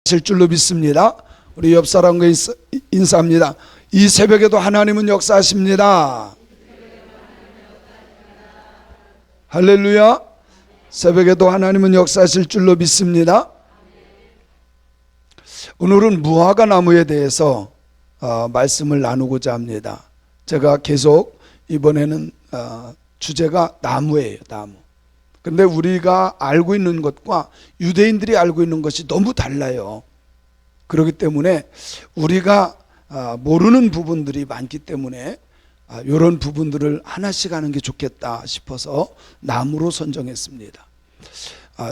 실 줄로 믿습니다. 우리 옆 사람과 인사합니다. 이 새벽에도 하나님은 역사하십니다. 할렐루야. 새벽에도 하나님은 역사하실 줄로 믿습니다. 오늘은 무화과 나무에 대해서 말씀을 나누고자 합니다. 제가 계속 이번에는 주제가 나무예요. 나무. 근데 우리가 알고 있는 것과 유대인들이 알고 있는 것이 너무 달라요. 그렇기 때문에 우리가 모르는 부분들이 많기 때문에 이런 부분들을 하나씩 하는 게 좋겠다 싶어서 나무로 선정했습니다.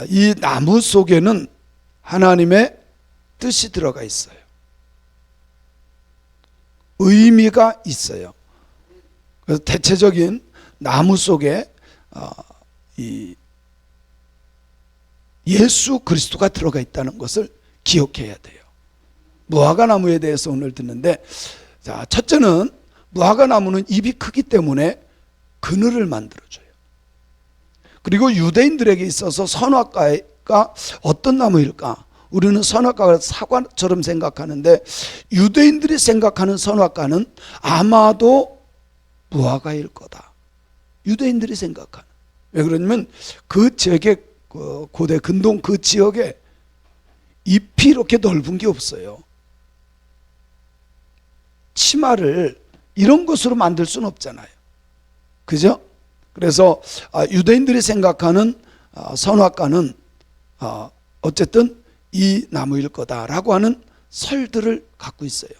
이 나무 속에는 하나님의 뜻이 들어가 있어요. 의미가 있어요. 그래서 대체적인 나무 속에 이 예수 그리스도가 들어가 있다는 것을 기억해야 돼요. 무화과 나무에 대해서 오늘 듣는데, 자, 첫째는 무화과 나무는 잎이 크기 때문에 그늘을 만들어줘요. 그리고 유대인들에게 있어서 선악과가 어떤 나무일까? 우리는 선악과가 사과처럼 생각하는데 유대인들이 생각하는 선악과는 아마도 무화과일 거다. 유대인들이 생각하는. 왜 그러냐면 그 지역에, 고대 근동 그 지역에 잎이 이렇게 넓은 게 없어요. 치마를 이런 것으로 만들 수는 없잖아요. 그죠? 그래서 유대인들이 생각하는 선악과는 어쨌든 이 나무일 거다라고 하는 설들을 갖고 있어요.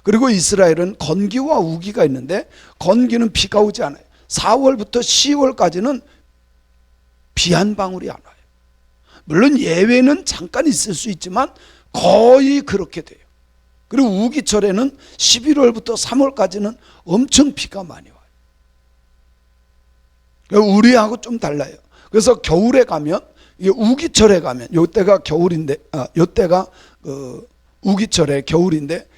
그리고 이스라엘은 건기와 우기가 있는데, 건기는 비가 오지 않아요. 4월부터 10월까지는 비 한 방울이 안 와요. 물론 예외는 잠깐 있을 수 있지만 거의 그렇게 돼요. 그리고 우기철에는 11월부터 3월까지는 엄청 비가 많이 와요. 우리하고 좀 달라요. 그래서 겨울에 가면, 우기철에 가면, 요때가 겨울인데, 요때가 우기철에 겨울인데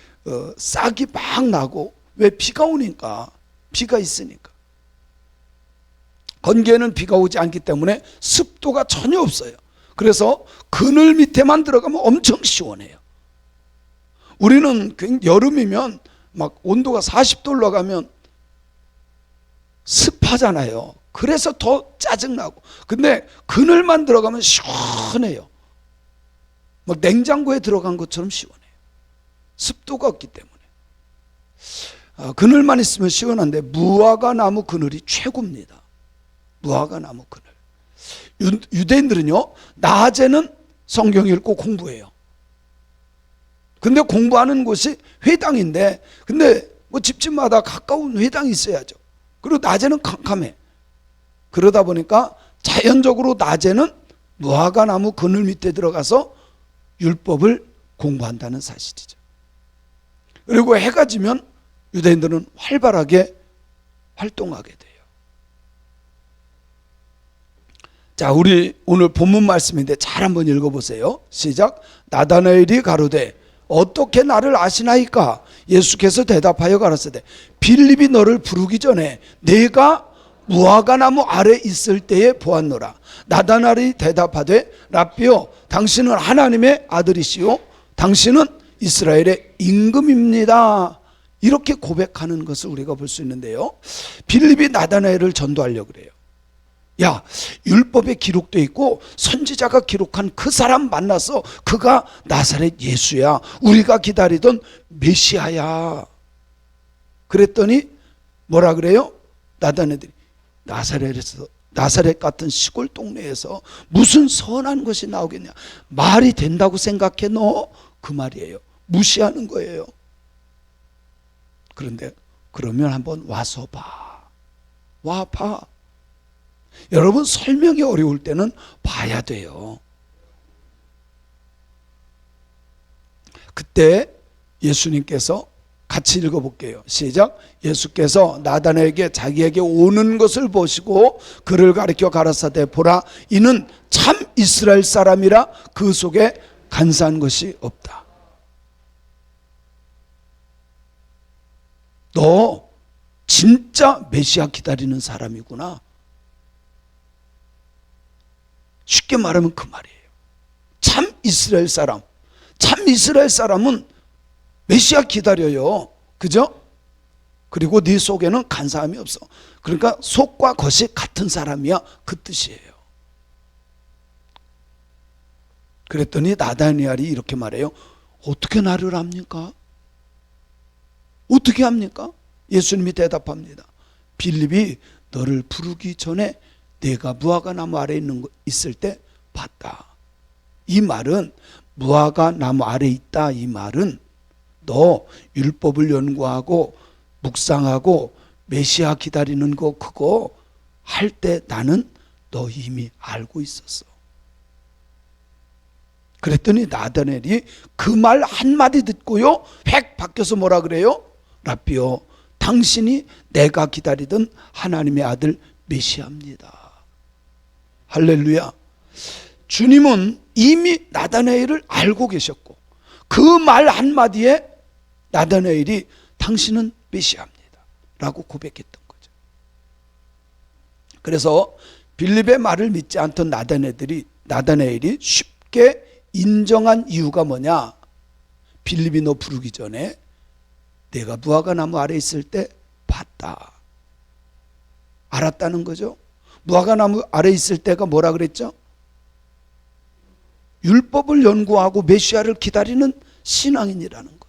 싹이 막 나고, 왜 비가 오니까, 비가 있으니까. 건기에는 비가 오지 않기 때문에 습도가 전혀 없어요. 그래서 그늘 밑에만 들어가면 엄청 시원해요. 우리는 여름이면 막 온도가 40도 올라가면 습하잖아요. 그래서 더 짜증나고. 근데 그늘만 들어가면 시원해요. 막 냉장고에 들어간 것처럼 시원해요. 습도가 없기 때문에. 그늘만 있으면 시원한데 무화과 나무 그늘이 최고입니다. 무화과 나무 그늘. 유대인들은요, 낮에는 성경 읽고 공부해요. 근데 공부하는 곳이 회당인데, 근데 뭐 집집마다 가까운 회당이 있어야죠. 그리고 낮에는 캄캄해. 그러다 보니까 자연적으로 낮에는 무화과 나무 그늘 밑에 들어가서 율법을 공부한다는 사실이죠. 그리고 해가 지면 유대인들은 활발하게 활동하게 돼요. 자, 우리 오늘 본문 말씀인데 잘 한번 읽어보세요. 시작. 나다나엘이 가로되 어떻게 나를 아시나이까? 예수께서 대답하여 가라사대 빌립이 너를 부르기 전에 내가 무화과 나무 아래 있을 때에 보았노라. 나다나엘이 대답하되 라삐요, 당신은 하나님의 아들이시요 당신은 이스라엘의 임금입니다. 이렇게 고백하는 것을 우리가 볼 수 있는데요, 빌립이 나다나엘을 전도하려고 그래요. 야, 율법에 기록되어 있고 선지자가 기록한 그 사람 만나서 그가 나사렛 예수야. 우리가 기다리던 메시아야. 그랬더니 뭐라 그래요? 나다나엘이 나사렛 같은 시골 동네에서 무슨 선한 것이 나오겠냐? 말이 된다고 생각해 너? 그 말이에요. 무시하는 거예요. 그런데 그러면 한번 와서 봐. 와 봐. 여러분, 설명이 어려울 때는 봐야 돼요. 그때 예수님께서 같이 읽어볼게요. 시작. 예수께서 나다나엘에게 자기에게 오는 것을 보시고 그를 가리켜 가라사대 보라, 이는 참 이스라엘 사람이라 그 속에 간사한 것이 없다. 너 진짜 메시아 기다리는 사람이구나. 쉽게 말하면 그 말이에요. 참 이스라엘 사람, 참 이스라엘 사람은 메시아 기다려요. 그죠? 그리고 네 속에는 간사함이 없어. 그러니까 속과 겉이 같은 사람이야. 그 뜻이에요. 그랬더니 나다니엘이 이렇게 말해요. 어떻게 나를 압니까? 어떻게 합니까? 예수님이 대답합니다. 빌립이 너를 부르기 전에 내가 무화과 나무 아래에 있을 때 봤다. 이 말은 무화과 나무 아래에 있다. 이 말은 너 율법을 연구하고 묵상하고 메시아 기다리는 거 그거 할 때 나는 너 이미 알고 있었어. 그랬더니 나다니엘이 그 말 한마디 듣고요 획 바뀌어서 뭐라 그래요? 라삐요, 당신이 내가 기다리던 하나님의 아들 메시아입니다. 할렐루야. 주님은 이미 나다니엘을 알고 계셨고 그 말 한마디에 나다니엘이 당신은 메시아입니다 라고 고백했던 거죠. 그래서 빌립의 말을 믿지 않던 나다니엘이 쉽게 인정한 이유가 뭐냐? 빌립이 너 부르기 전에 내가 무화과 나무 아래 있을 때 봤다. 알았다는 거죠. 무화과 나무 아래 있을 때가 뭐라 그랬죠? 율법을 연구하고 메시아를 기다리는 신앙인이라는 거예요.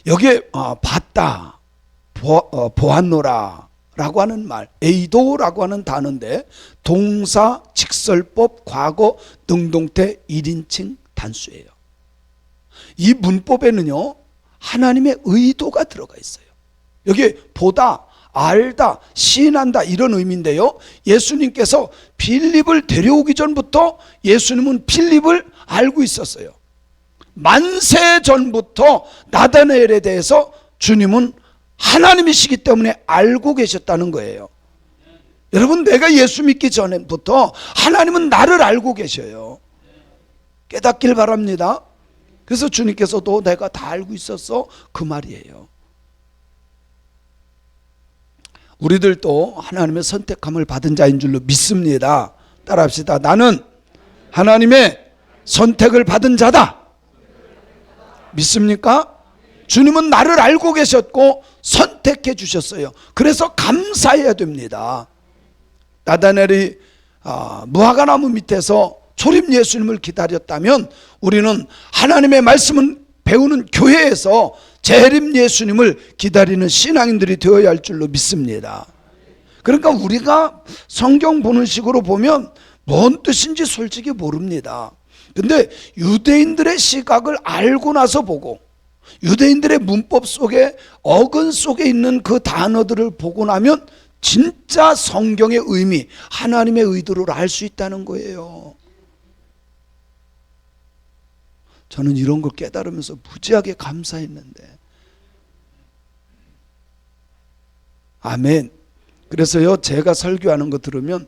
여기에 봤다, 보았노라 라고 하는 말, 에이도라고 하는 단어인데 동사, 직설법, 과거, 능동태 1인칭 단수예요. 이 문법에는요 하나님의 의도가 들어가 있어요. 여기 보다, 알다, 시인한다 이런 의미인데요, 예수님께서 빌립을 데려오기 전부터 예수님은 빌립을 알고 있었어요. 만세 전부터 나다니엘에 대해서 주님은 하나님이시기 때문에 알고 계셨다는 거예요. 여러분, 내가 예수 믿기 전부터 하나님은 나를 알고 계셔요. 깨닫길 바랍니다. 그래서 주님께서도 내가 다 알고 있었어 그 말이에요. 우리들도 하나님의 선택함을 받은 자인 줄로 믿습니다. 따라합시다. 나는 하나님의 선택을 받은 자다. 믿습니까? 주님은 나를 알고 계셨고 선택해 주셨어요. 그래서 감사해야 됩니다. 나다니엘이 무화과나무 밑에서 초림 예수님을 기다렸다면 우리는 하나님의 말씀을 배우는 교회에서 재림 예수님을 기다리는 신앙인들이 되어야 할 줄로 믿습니다. 그러니까 우리가 성경 보는 식으로 보면 뭔 뜻인지 솔직히 모릅니다. 근데 유대인들의 시각을 알고 나서 보고 유대인들의 문법 속에 어근 속에 있는 그 단어들을 보고 나면 진짜 성경의 의미, 하나님의 의도를 알 수 있다는 거예요. 저는 이런 걸 깨달으면서 무지하게 감사했는데. 아멘. 그래서요, 제가 설교하는 거 들으면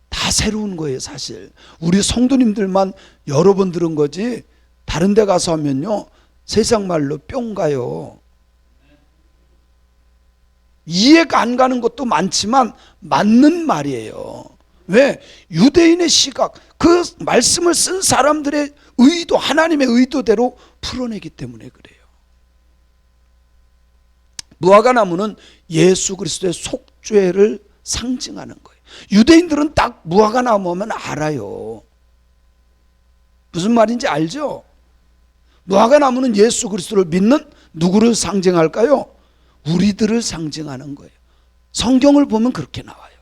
다 새로운 거예요. 사실 우리 성도님들만 여러 번 들은 거지 다른 데 가서 하면요 세상 말로 뿅 가요. 이해가 안 가는 것도 많지만 맞는 말이에요. 왜? 유대인의 시각, 그 말씀을 쓴 사람들의 의도, 하나님의 의도대로 풀어내기 때문에 그래요. 무화과나무는 예수 그리스도의 속죄를 상징하는 거예요. 유대인들은 딱 무화과나무 하면 알아요. 무슨 말인지 알죠? 무화과나무는 예수 그리스도를 믿는 누구를 상징할까요? 우리들을 상징하는 거예요. 성경을 보면 그렇게 나와요.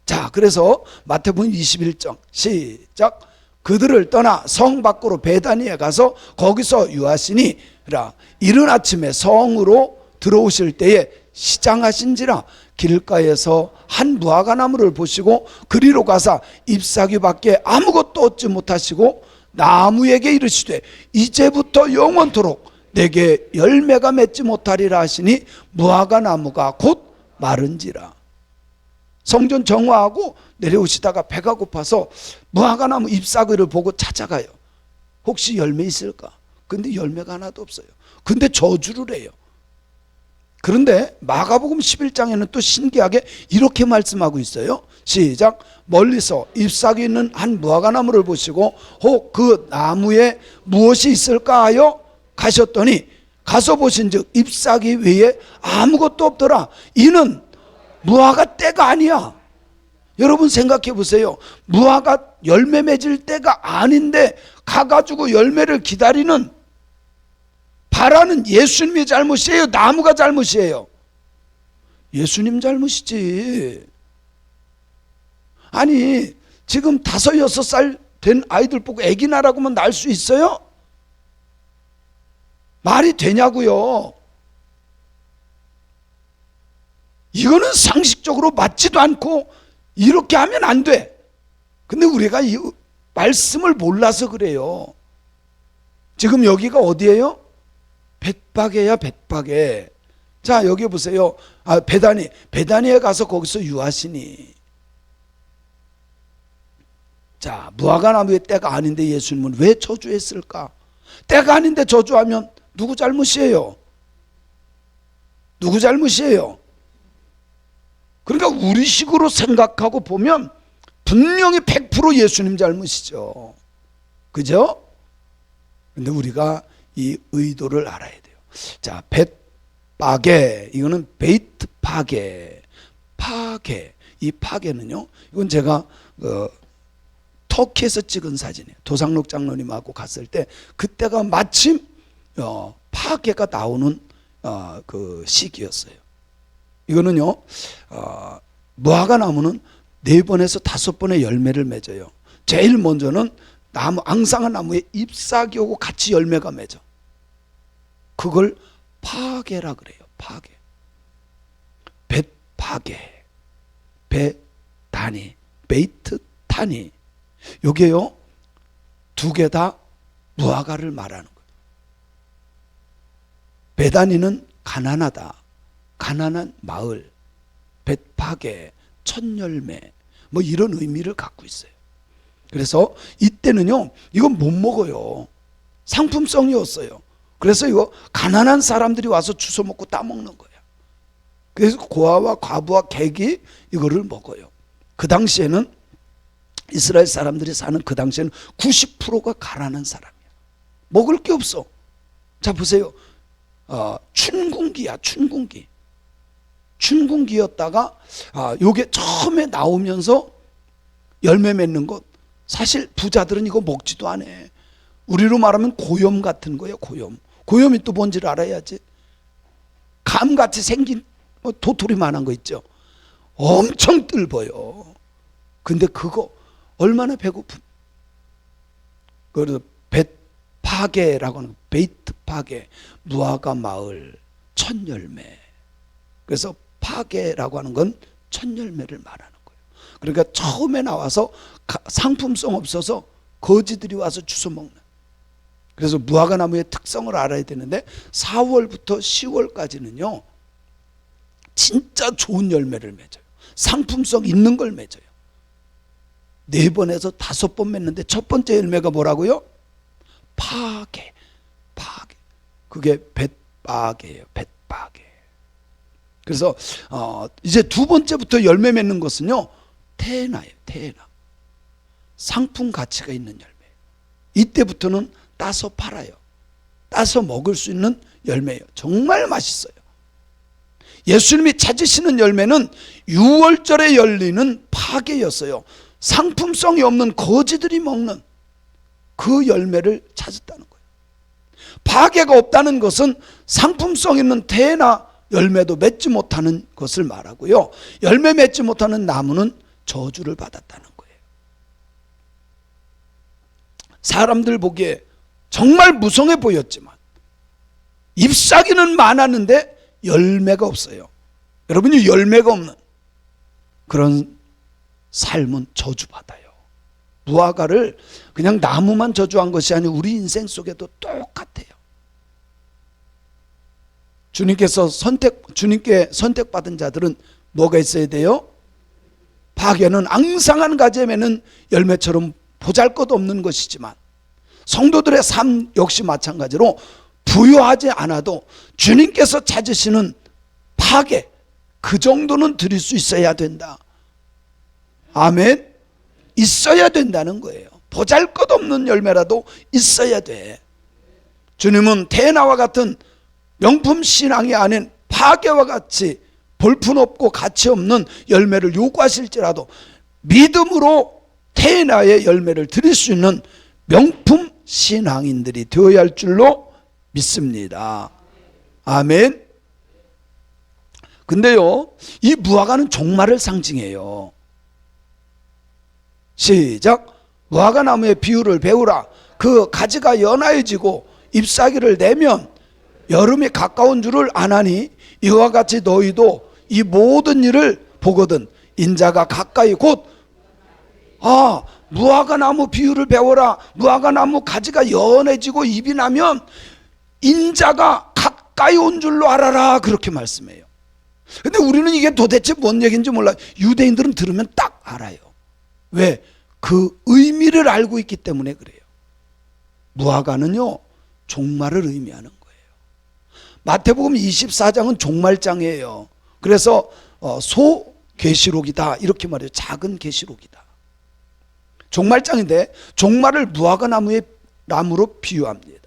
자, 그래서 마태복음 21장 시작. 그들을 떠나 성 밖으로 베다니에 가서 거기서 유하시니라. 이른 아침에 성으로 들어오실 때에 시장하신지라 길가에서 한 무화과나무를 보시고 그리로 가사 잎사귀밖에 아무것도 얻지 못하시고 나무에게 이르시되 이제부터 영원토록 내게 열매가 맺지 못하리라 하시니 무화과나무가 곧 마른지라. 성전 정화하고 내려오시다가 배가 고파서 무화과나무 잎사귀를 보고 찾아가요. 혹시 열매 있을까? 근데 열매가 하나도 없어요. 근데 저주를 해요. 그런데 마가복음 11장에는 또 신기하게 이렇게 말씀하고 있어요. 시작. 멀리서 잎사귀 있는 한 무화과나무를 보시고 혹 그 나무에 무엇이 있을까 하여 가셨더니 가서 보신즉 잎사귀 외에 아무것도 없더라. 이는 무화과 때가 아니야. 여러분 생각해 보세요. 무화과 열매 맺을 때가 아닌데 가가지고 열매를 기다리는 바라는 예수님이 잘못이에요? 나무가 잘못이에요? 예수님 잘못이지. 아니 지금 5, 6살 된 아이들 보고 애기 나라고 하면 날 수 있어요? 말이 되냐고요. 이거는 상식적으로 맞지도 않고 이렇게 하면 안 돼. 근데 우리가 이 말씀을 몰라서 그래요. 지금 여기가 어디예요? 벳바게야, 벳바게. 자, 여기 보세요. 베다니에 가서 거기서 유하시니. 자, 무화과 나무의 때가 아닌데 예수님은 왜 저주했을까? 때가 아닌데 저주하면 누구 잘못이에요? 누구 잘못이에요? 그러니까 우리식으로 생각하고 보면 분명히 100% 예수님 잘못이죠. 그죠? 근데 우리가 이 의도를 알아야 돼요. 자, 벳바게, 이거는 베이트 파게, 파게. 이 파게는요, 이건 제가 터키에서 찍은 사진이에요. 도상록 장로님하고 갔을 때 그때가 마침 파게가 나오는 그 시기였어요. 이거는요, 무화과 나무는 4번에서 5번의 열매를 맺어요. 제일 먼저는 나무, 앙상한 나무에 잎사귀 오고 같이 열매가 맺어. 그걸 파게라 그래요. 파게. 벳파게, 베다니, 베이트 타니. 여기에요, 2개 다 무화과를 말하는 거예요. 베다니는 가난하다, 가난한 마을. 벳파게, 첫 열매, 뭐 이런 의미를 갖고 있어요. 그래서 이때는요, 이건 못 먹어요. 상품성이었어요. 그래서 이거 가난한 사람들이 와서 주워 먹고 따먹는 거야. 그래서 고아와 과부와 객이 이거를 먹어요. 그 당시에는 이스라엘 사람들이 사는 그 당시에는 90%가 가난한 사람이야. 먹을 게 없어. 자, 보세요. 춘궁기야, 춘궁기. 춘궁기였다가 요게 처음에 나오면서 열매 맺는 것, 사실 부자들은 이거 먹지도 않아. 우리로 말하면 고염 같은 거예요. 고염. 고염이 또 뭔지를 알아야지. 감같이 생긴 도토리만한 거 있죠. 엄청 뜰보여. 근데 그거 얼마나 배고픈. 그래서 벳파게라고 하는, 베이트 파게, 무화과 마을 첫 열매. 그래서 파게라고 하는 건 첫 열매를 말하는 거예요. 그러니까 처음에 나와서 상품성 없어서 거지들이 와서 주워 먹는. 그래서 무화과 나무의 특성을 알아야 되는데 4월부터 10월까지는요 진짜 좋은 열매를 맺어요. 상품성 있는 걸 맺어요. 4번에서 5번 맺는데 첫 번째 열매가 뭐라고요? 파게, 파게. 그게 벳바게예요. 벳바게. 그래서 이제 2번째부터 열매 맺는 것은요, 테나예요. 테나. 상품 가치가 있는 열매. 이때부터는 따서 팔아요. 따서 먹을 수 있는 열매예요. 정말 맛있어요. 예수님이 찾으시는 열매는 6월절에 열리는 파게였어요. 상품성이 없는 거지들이 먹는 그 열매를 찾았다는 거예요. 파게가 없다는 것은 상품성 있는 테나 열매도 맺지 못하는 것을 말하고요. 열매 맺지 못하는 나무는 저주를 받았다는 거예요. 사람들 보기에 정말 무성해 보였지만 잎사귀는 많았는데 열매가 없어요. 여러분이 열매가 없는 그런 삶은 저주받아요. 무화과를 그냥 나무만 저주한 것이 아니고 우리 인생 속에도 똑같아요. 주님께 선택받은 자들은 뭐가 있어야 돼요? 파게는 앙상한 가지에 맺는 열매처럼 보잘것없는 것이지만 성도들의 삶 역시 마찬가지로 부유하지 않아도 주님께서 찾으시는 파괴, 그 정도는 드릴 수 있어야 된다. 아멘. 있어야 된다는 거예요. 보잘것없는 열매라도 있어야 돼. 주님은 태나와 같은 명품 신앙이 아닌 파괴와 같이 볼품없고 가치 없는 열매를 요구하실지라도 믿음으로 태나의 열매를 드릴 수 있는 명품 신앙인들이 되어야 할 줄로 믿습니다. 아멘. 근데요, 이 무화과는 종말을 상징해요. 시작. 무화과 나무의 비유를 배우라. 그 가지가 연하여지고 잎사귀를 내면 여름이 가까운 줄을 아나니 이와 같이 너희도 이 모든 일을 보거든 인자가 가까이 곧 무화과 나무 비유를 배워라. 무화과 나무 가지가 연해지고 잎이 나면 인자가 가까이 온 줄로 알아라. 그렇게 말씀해요. 근데 우리는 이게 도대체 뭔 얘기인지 몰라요. 유대인들은 들으면 딱 알아요. 왜? 그 의미를 알고 있기 때문에 그래요. 무화과는요, 종말을 의미하는 거예요. 마태복음 24장은 종말장이에요. 그래서 소계시록이다 이렇게 말해요. 작은 계시록이다. 종말장인데 종말을 무화과 나무로 비유합니다.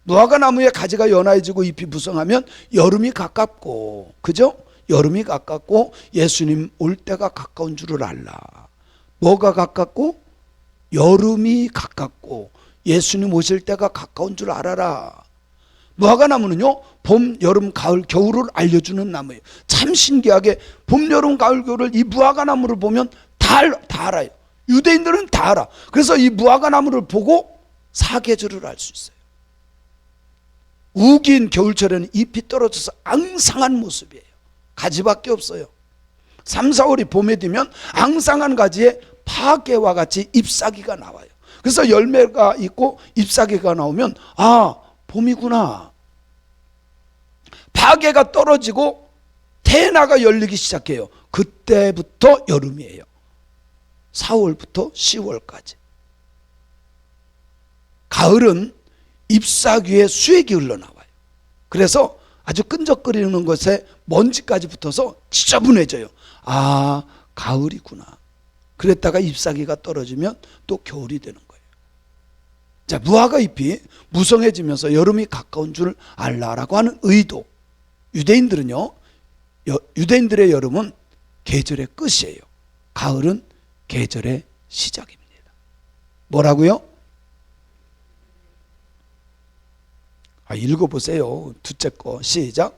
무화과 나무의 가지가 연하여지고 잎이 무성하면 여름이 가깝고, 그죠? 여름이 가깝고 예수님 올 때가 가까운 줄을 알라. 뭐가 가깝고? 여름이 가깝고 예수님 오실 때가 가까운 줄 알아라. 무화과 나무는요, 봄, 여름, 가을, 겨울을 알려주는 나무예요. 참 신기하게 봄, 여름, 가을, 겨울을 이 무화과 나무를 보면 다 알아요. 유대인들은 다 알아. 그래서 이 무화과 나무를 보고 사계절을 알 수 있어요. 우기인 겨울철에는 잎이 떨어져서 앙상한 모습이에요. 가지밖에 없어요. 3, 4월이 봄에 되면 앙상한 가지에 파괴와 같이 잎사귀가 나와요. 그래서 열매가 있고 잎사귀가 나오면 봄이구나. 파괴가 떨어지고 태나가 열리기 시작해요. 그때부터 여름이에요. 4월부터 10월까지. 가을은 잎사귀에 수액이 흘러나와요. 그래서 아주 끈적거리는 것에 먼지까지 붙어서 지저분해져요. 가을이구나. 그랬다가 잎사귀가 떨어지면 또 겨울이 되는 거예요. 자, 무화과 잎이 무성해지면서 여름이 가까운 줄 알라라고 하는 의도. 유대인들은요, 유대인들의 여름은 계절의 끝이에요. 가을은 계절의 시작입니다. 뭐라고요? 읽어보세요. 둘째 거 시작.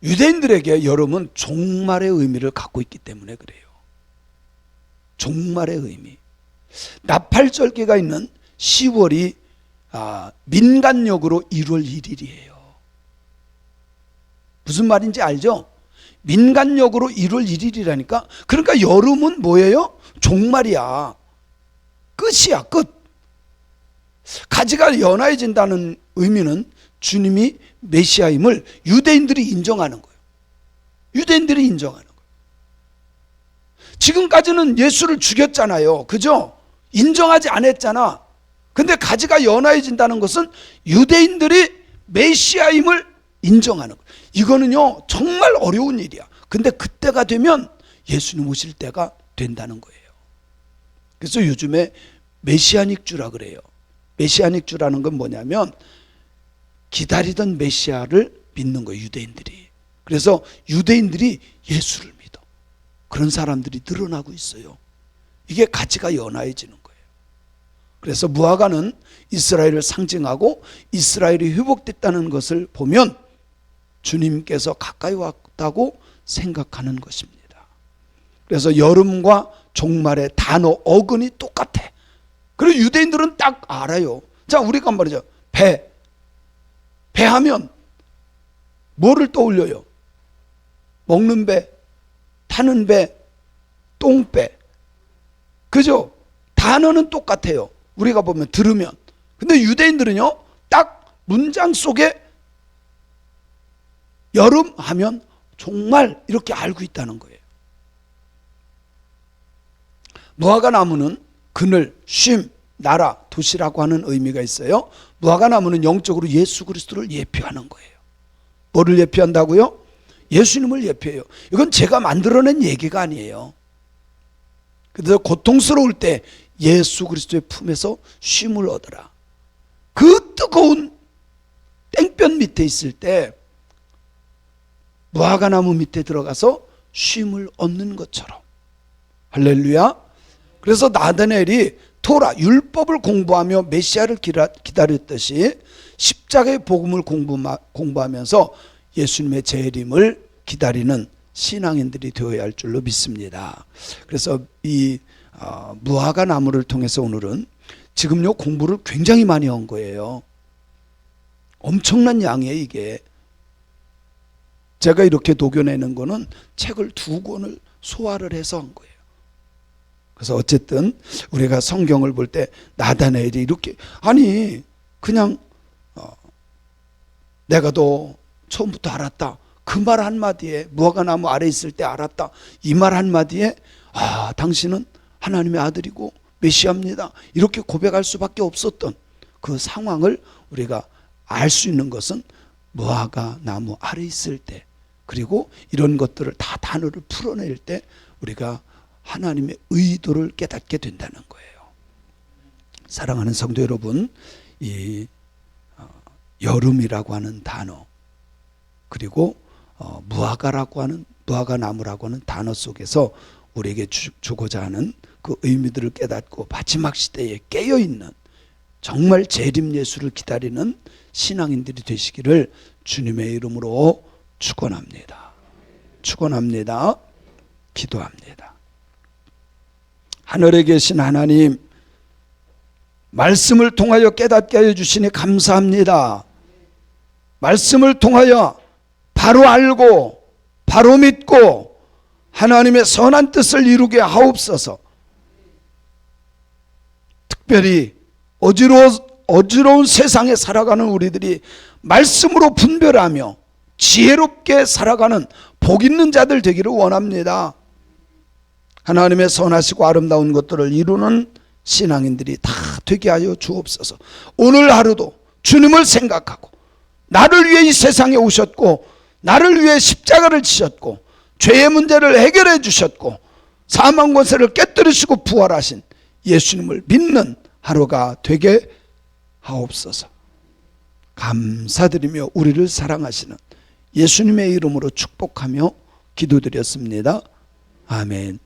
유대인들에게 여름은 종말의 의미를 갖고 있기 때문에 그래요. 종말의 의미. 나팔절기가 있는 10월이 민간력으로 1월 1일이에요. 무슨 말인지 알죠? 민간력으로 1월 1일이라니까. 그러니까 여름은 뭐예요? 종말이야. 끝이야, 끝. 가지가 연하해진다는 의미는 주님이 메시아임을 유대인들이 인정하는 거예요. 유대인들이 인정하는 거예요. 지금까지는 예수를 죽였잖아요. 그죠? 인정하지 않았잖아. 근데 가지가 연하해진다는 것은 유대인들이 메시아임을 인정하는 거예요. 이거는요, 정말 어려운 일이야. 근데 그때가 되면 예수님 오실 때가 된다는 거예요. 그래서 요즘에 메시아닉 주라 그래요. 메시아닉 주라는 건 뭐냐면 기다리던 메시아를 믿는 거예요, 유대인들이. 그래서 유대인들이 예수를 믿어. 그런 사람들이 늘어나고 있어요. 이게 가치가 연하해지는 거예요. 그래서 무화과는 이스라엘을 상징하고 이스라엘이 회복됐다는 것을 보면 주님께서 가까이 왔다고 생각하는 것입니다. 그래서 여름과 종말의 단어 어근이 똑같아. 그리고 유대인들은 딱 알아요. 자, 우리가 말이죠. 배 하면 뭐를 떠올려요? 먹는 배, 타는 배, 똥배. 그죠? 단어는 똑같아요. 우리가 보면 들으면. 근데 유대인들은요, 딱 문장 속에 여름 하면 정말 이렇게 알고 있다는 거예요. 무화과 나무는 그늘, 쉼, 나라, 도시라고 하는 의미가 있어요. 무화과나무는 영적으로 예수 그리스도를 예표하는 거예요. 뭐를 예표한다고요? 예수님을 예표해요. 이건 제가 만들어낸 얘기가 아니에요. 그래서 고통스러울 때 예수 그리스도의 품에서 쉼을 얻어라. 그 뜨거운 땡볕 밑에 있을 때 무화과나무 밑에 들어가서 쉼을 얻는 것처럼. 할렐루야. 그래서 나다나엘이 토라, 율법을 공부하며 메시아를 기다렸듯이 십자가의 복음을 공부하면서 예수님의 재림을 기다리는 신앙인들이 되어야 할 줄로 믿습니다. 그래서 이 무화과 나무를 통해서 오늘은 지금요 공부를 굉장히 많이 한 거예요. 엄청난 양이에요. 이게 제가 이렇게 녹여내는 거는 책을 2권을 소화를 해서 한 거예요. 그래서 어쨌든 우리가 성경을 볼 때 나다나엘이 이렇게, 아니 그냥 내가 너 처음부터 알았다, 그 말 한마디에, 무화과나무 아래 있을 때 알았다, 이 말 한마디에 당신은 하나님의 아들이고 메시아입니다, 이렇게 고백할 수밖에 없었던 그 상황을 우리가 알 수 있는 것은 무화과나무 아래 있을 때, 그리고 이런 것들을 다 단어를 풀어낼 때 우리가 하나님의 의도를 깨닫게 된다는 거예요. 사랑하는 성도 여러분, 이 여름이라고 하는 단어, 그리고 무화과나무라고 하는 단어 속에서 우리에게 주고자 하는 그 의미들을 깨닫고 마지막 시대에 깨어있는 정말 재림 예수를 기다리는 신앙인들이 되시기를 주님의 이름으로 축원합니다. 축원합니다. 기도합니다. 하늘에 계신 하나님, 말씀을 통하여 깨닫게 하여 주시니 감사합니다. 말씀을 통하여 바로 알고 바로 믿고 하나님의 선한 뜻을 이루게 하옵소서. 특별히 어지러운 세상에 살아가는 우리들이 말씀으로 분별하며 지혜롭게 살아가는 복 있는 자들 되기를 원합니다. 하나님의 선하시고 아름다운 것들을 이루는 신앙인들이 다 되게 하여 주옵소서. 오늘 하루도 주님을 생각하고 나를 위해 이 세상에 오셨고 나를 위해 십자가를 지셨고 죄의 문제를 해결해 주셨고 사망 권세를 깨뜨리시고 부활하신 예수님을 믿는 하루가 되게 하옵소서. 감사드리며 우리를 사랑하시는 예수님의 이름으로 축복하며 기도드렸습니다. 아멘.